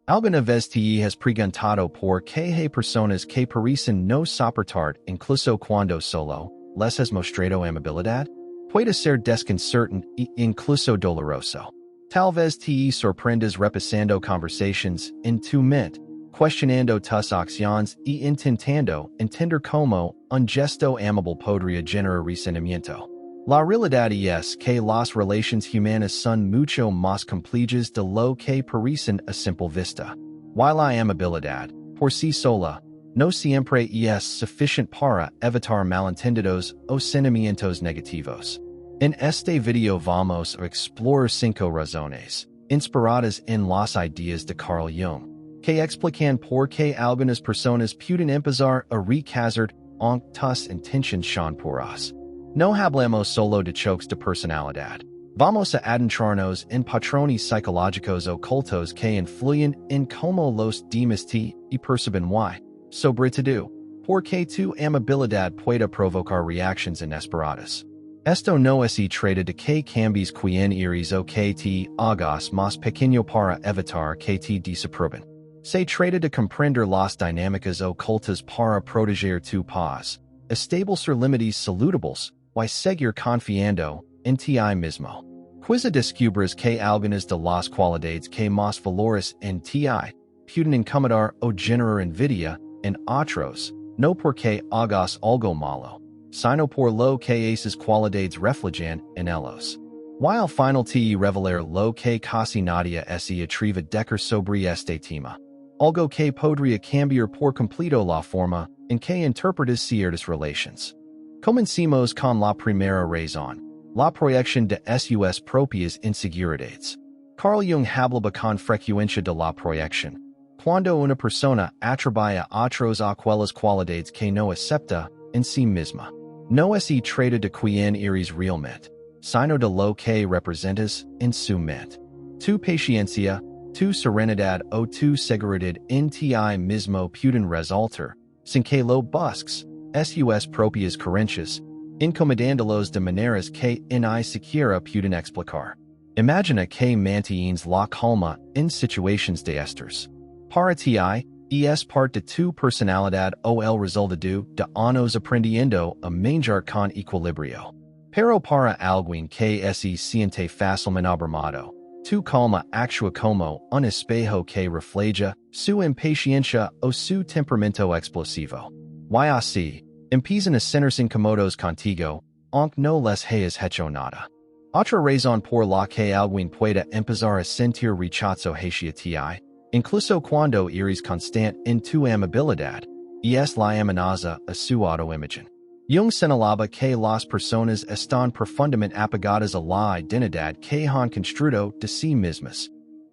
Alguna vez te has preguntado por qué hay personas que parecen no soportar incluso cuando solo les has mostrado amabilidad? Puede ser desconcertante e incluso doloroso. Tal vez te sorprendas repasando conversations en tu mente, cuestionando tus acciones e intentando entender cómo un gesto amable podría generar resentimiento. La realidad es que las relaciones humanas son mucho más complejas de lo que parecen a simple vista. While la amabilidad, por sí sola, no siempre es suficiente para evitar malentendidos o sentimientos negativos. En este video vamos a explorar 5 razones, inspiradas en las ideas de Carl Jung, que explican por qué algunas personas pueden empezar a rechazar aunque tus intenciones son puras. No hablamos solo de choques de personalidad. Vamos a adentrarnos en patrones psicológicos ocultos que influyen en cómo los demás te perciben y, sobre todo, por qué tu amabilidad puede provocar reacciones inesperadas. Esto no se trata de que cambies quien eres o que te hagas más pequeño para evitar que te desaprueben. Se trata de comprender las dinámicas ocultas para proteger tu paz, establecer límites saludables, y seguir confiando en ti mismo. Quizá descubres que algunas de las cualidades que más valoras en ti pueden incomodar o generar envidia en otros, no porque hagas algo malo, sino por lo que esas cualidades reflejan en ellos. While final te revelar lo que casi nadie se atreve a decir sobre este tema, algo que podría cambiar por completo la forma en que interpretas ciertas relaciones. Comencemos con la primera razón, la proyección de sus propias inseguridades. Carl Jung hablaba con frecuencia de la proyección. Cuando una persona atribuye a otros aquellas cualidades que no acepta en sí misma, no se trata de quien eres realmente, sino de lo que representas en su mente. Tu paciencia, tu serenidad o tu seguridad en ti mismo pueden resultar, sin que lo busques, sus propias creencias, incomodándolos de maneras que ni siquiera pueden explicar. Imagina que mantienes la calma en situaciones de estas. Para ti, es parte de tu personalidad o el resultado de años aprendiendo a manejar con equilibrio. Pero para alguien que se siente fácilmente abrumado, tu calma actúa como un espejo que refleja su impaciencia o su temperamento explosivo. Y así, empiezan a sentirse incómodos contigo, aunque no les hayas hecho nada. Otra razón por la que alguien puede empezar a sentir rechazo hacia ti, incluso cuando eres constante en tu amabilidad, es la amenaza a su autoimagen. Jung señalaba que las personas están profundamente apegadas a la identidad que han construido de sí mismas.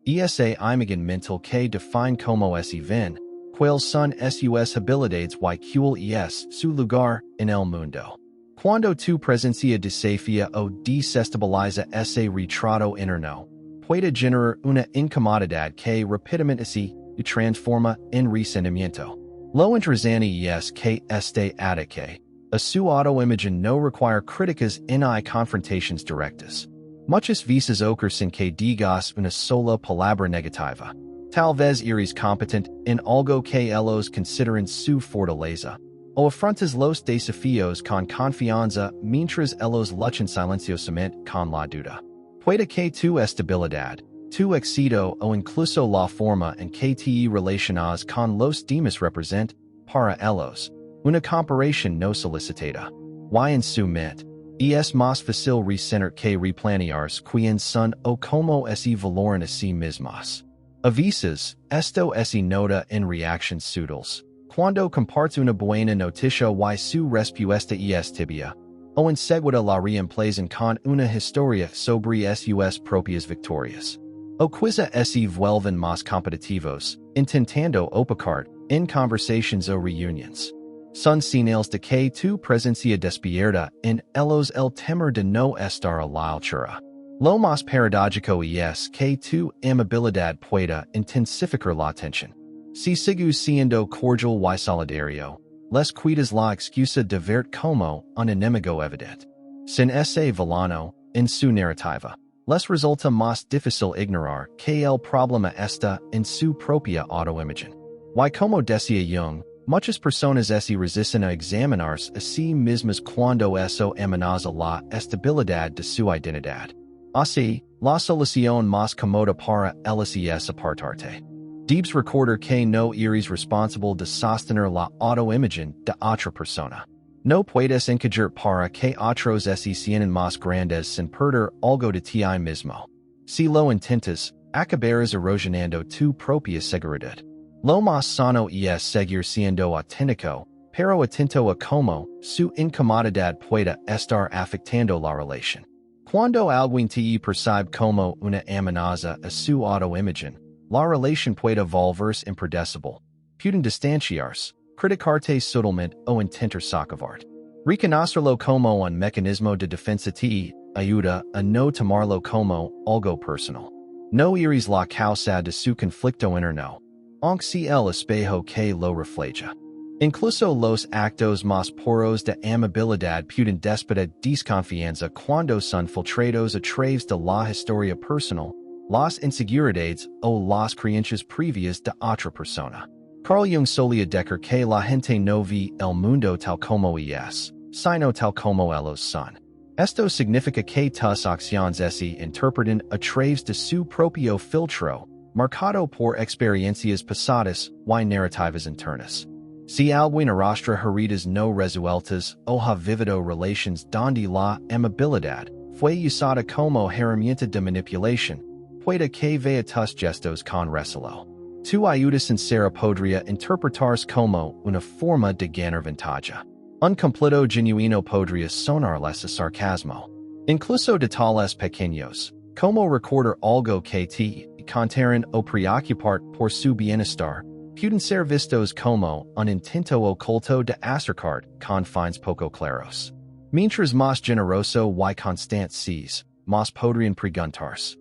Esa imagen mental que define cómo se ven, cuáles son sus habilidades y cuál es su lugar en el mundo. Cuando tu presencia desafía o desestabiliza ese retrato interno, puede generar una incomodidad que rápidamente se transforma en resentimiento. Lo interesante es que este ataque a su autoimagen no require críticas ni confrontaciones directas. Muchas veces ocurre sin que digas una sola palabra negativa. Tal vez eres competente en algo que ellos consideran su fortaleza, o afrontas los desafíos con confianza mientras ellos luchan silenciosamente con la duda. Puede que tu estabilidad, tu éxito o incluso la forma en que te relacionas con los demás represent, para ellos, una comparación no solicitada. Y en su mente, es más fácil recentrar que replanearse quién son o cómo se valoran a sí mismos. A veces, esto se nota en reacciones sutiles. Cuando comparte una buena noticia y su respuesta es tibia, o enseguida la reemplazan con una historia sobre sus propias victorias. O quizá se vuelven más competitivos, intentando opacar en conversations o reuniones. Son señales de que tu presencia despierta en ellos el temor de no estar a la altura. Lo más paradójico es que tu amabilidad pueda intensificar la tensión. Si sigues siendo cordial y solidario, les quitas la excusa de verte como un enemigo evidente. Sin ese villano, en su narrativa, Les resulta más difícil ignorar que el problema está en su propia autoimagen. Y como decía Jung, muchas personas se resisten a examinarse a sí mismas cuando eso amenaza la estabilidad de su identidad. Así, la solución más cómoda para ellos es apartarte. Debes recordar que no eres responsable de sostener la autoimagen de otra persona. No puedes encajar para que otros se sientan más grandes sin perder algo de ti mismo. Si lo intentas, acabarás erosionando tu propia seguridad. Lo más sano es seguir siendo auténtico, pero atento a cómo su incomodidad pueda estar afectando la relación. Cuando alguien te percibe como una amenaza a su autoimagen, la relación puede volverse impredecible. Pueden distanciarse, criticarte sutilmente o intentar socavarte. Reconocerlo como un mecanismo de defensa te ayuda a no tomarlo como algo personal. No eres la causa de su conflicto interno, aunque sea el espejo que lo refleja. Incluso los actos más puros de amabilidad pueden despertar desconfianza cuando son filtrados a través de la historia personal, las inseguridades o las creencias previas de otra persona. Carl Jung solía decir que la gente no ve el mundo tal como es, sino tal como ellos son. Esto significa que tus acciones se interpretan a través de su propio filtro, marcado por experiencias pasadas y narrativas internas. Si alguien arrastra heridas no resueltas o ha vivido relaciones donde la amabilidad fue usada como herramienta de manipulación, puede que vea tus gestos con recelo. Tu ayuda sincera podría interpretarse como una forma de ganar ventaja. Un cumplido genuino podría sonarles a sarcasmo. Incluso detalles pequeños, como recordar algo que te contaron o preocupar por su bienestar, pueden ser vistos como un intento oculto de acercar con fines poco claros. Mientras más generoso y constante seas, más podrían preguntarse.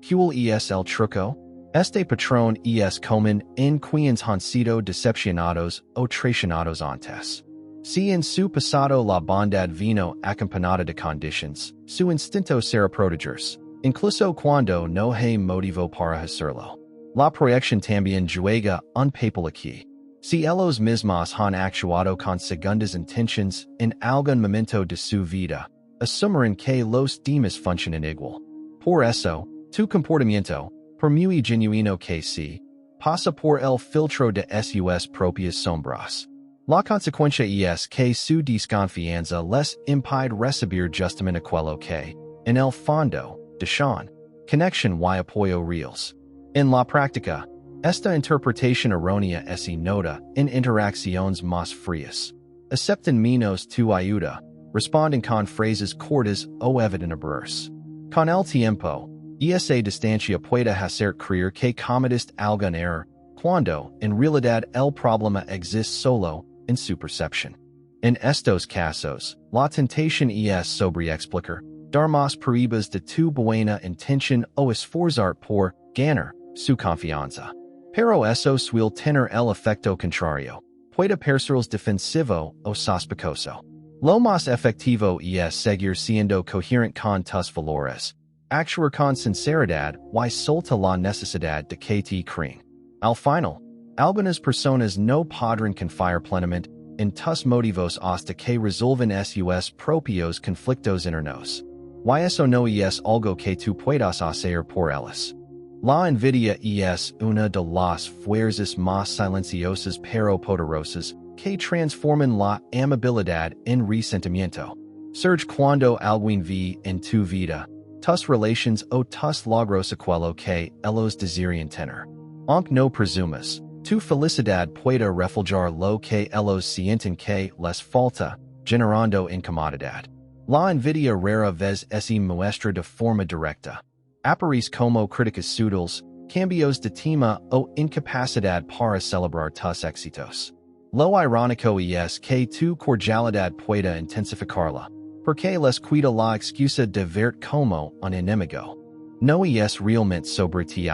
¿Cuál es el truco? Este patrón es común en quienes han sido decepcionados o traicionados antes. Si en su pasado la bondad vino acompañada de condiciones, su instinto será protegerse, incluso cuando no hay motivo para hacerlo. La proyección también juega un papel aquí. Si ellos mismos han actuado con segundas intenciones en algún momento de su vida, asumirán que los demás funcionan igual. Por eso, tu comportamiento, por muy genuino que sea, pasa por el filtro de sus propias sombras. La consecuencia es que su desconfianza les impide recibir justamente aquello que, en el fondo, desean, conexión y apoyo reales. En la práctica, esta interpretación errónea se nota en interacciones más frías. Aceptan menos tu ayuda, responden con frases cortas o evitan abrirse. Con el tiempo, esa distancia puede hacer creer que cometes algún error, cuando, en realidad, el problema existe solo en su percepción. En estos casos, la tentación es sobreexplicar, dar más pruebas de tu buena intención o esforzar por ganar su confianza. Pero eso suele tener el efecto contrario. Puede parecerles defensivo o sospechoso. Lo más efectivo es seguir siendo coherente con tus valores, actuar con sinceridad y solta la necesidad de que te creen. Al final, algunas personas no podrán confiar plenamente en tus motivos hasta que resuelvan sus propios conflictos internos. Y eso no es algo que tú puedas hacer por ellos. La envidia es una de las fuerzas más silenciosas pero poderosas que transforman la amabilidad en resentimiento. Surge cuando alguien ve en tu vida tus relations o tus logros aquello que ellos desearían tener. Aunque no presumas, tu felicidad puede reflejar lo que ellos sienten que les falta, generando incomodidad. La envidia rara vez se muestra de forma directa. Aparece como críticas sutiles, cambios de tema o incapacidad para celebrar tus éxitos. Lo irónico es que tu cordialidad pueda intensificarla, porque les quita la excusa de verte como un enemigo. No es realmente sobre ti,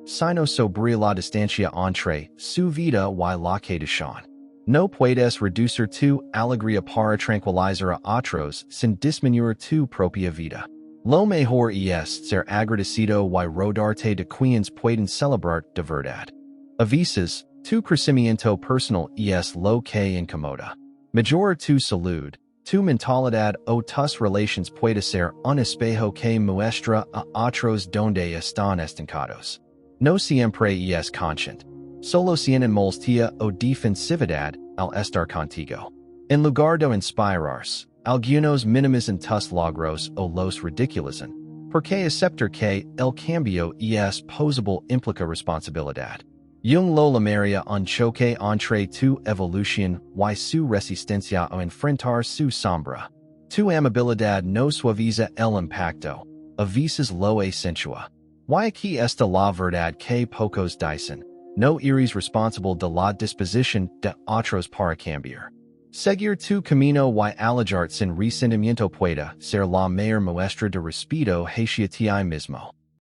sino sobre la distancia entre su vida y la que desean. No puedes reducir tu alegría para tranquilizar a otros sin disminuir tu propia vida. Lo mejor es ser agradecido y rodarte de quienes pueden celebrar de verdad. A veces, tu crecimiento personal es lo que incomoda. Mejorar tu salud, tu mentalidad o tus relations puede ser un espejo que muestra a otros donde están estancados. No siempre es consciente. Solo sienten molestia o defensividad al estar contigo. En lugar de inspirarse, algunos minimizan tus logros o los ridiculizan, porque aceptar que el cambio es posible implica responsabilidad. Jung lo llamaría un choque entre tu evolución y su resistencia a enfrentar su sombra. Tu amabilidad no suaviza el impacto, a veces lo acentúa. Y aquí está la verdad que pocos dicen, no eres responsable de la disposición de otros para cambiar. Seguir tu camino y alejar sin resentimiento puede ser la mayor muestra de respeto hacia ti mismo.